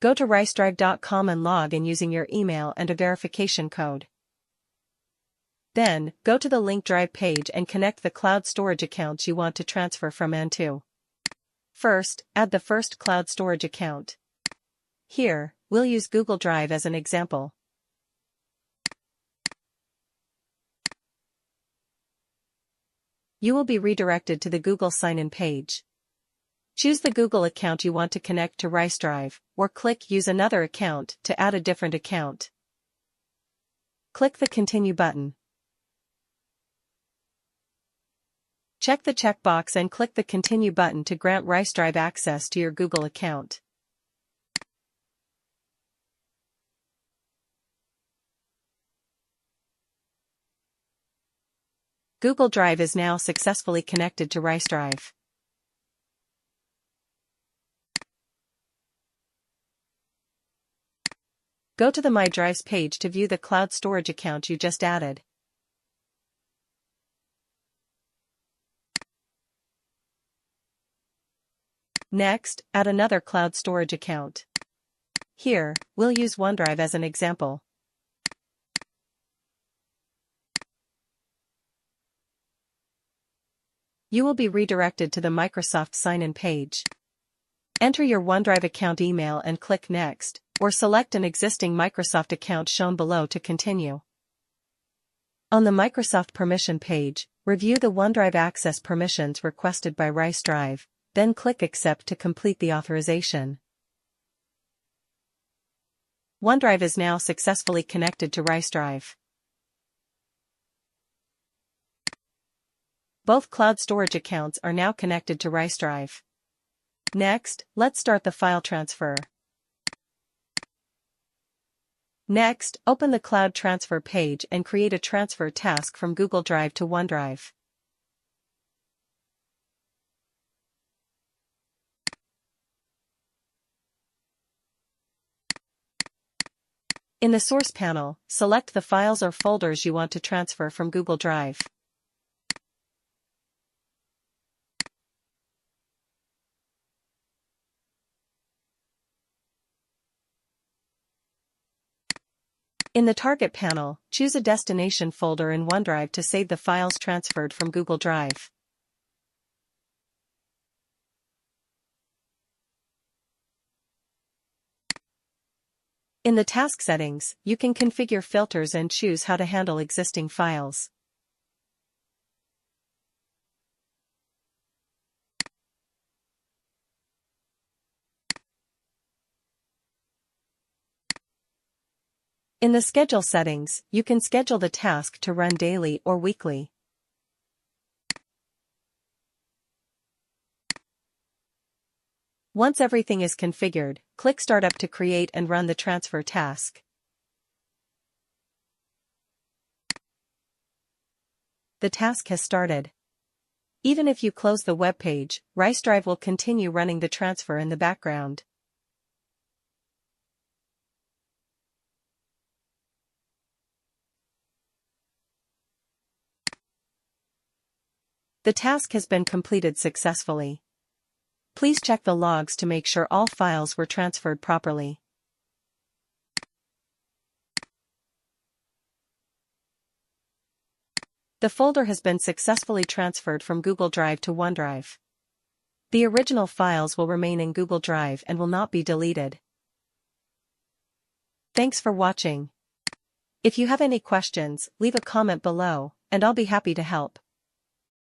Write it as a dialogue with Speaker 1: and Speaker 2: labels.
Speaker 1: Go to RiceDrive.com and log in using your email and a verification code. Then, go to the link Drive page and connect the cloud storage accounts you want to transfer from and to. First, add the first cloud storage account. Here, we'll use Google Drive as an example. You will be redirected to the Google sign-in page. Choose the Google account you want to connect to RiceDrive, or click Use another account to add a different account. Click the Continue button. Check the checkbox and click the Continue button to grant RiceDrive access to your Google account. Google Drive is now successfully connected to RiceDrive. Go to the My Drives page to view the cloud storage account you just added. Next, add another cloud storage account. Here, we'll use OneDrive as an example. You will be redirected to the Microsoft sign-in page. Enter your OneDrive account email and click Next, or select an existing Microsoft account shown below to continue. On the Microsoft permission page, review the OneDrive access permissions requested by RiceDrive, then click Accept to complete the authorization. OneDrive is now successfully connected to RiceDrive. Both cloud storage accounts are now connected to RiceDrive. Next, let's start the file transfer. Next, open the Cloud Transfer page and create a transfer task from Google Drive to OneDrive. In the Source panel, select the files or folders you want to transfer from Google Drive. In the Target panel, choose a destination folder in OneDrive to save the files transferred from Google Drive. In the Task settings, you can configure filters and choose how to handle existing files. In the Schedule settings, you can schedule the task to run daily or weekly. Once everything is configured, click Startup to create and run the transfer task. The task has started. Even if you close the web page, RiceDrive will continue running the transfer in the background. The task has been completed successfully. Please check the logs to make sure all files were transferred properly. The folder has been successfully transferred from Google Drive to OneDrive. The original files will remain in Google Drive and will not be deleted. Thanks for watching. If you have any questions, leave a comment below, and I'll be happy to help.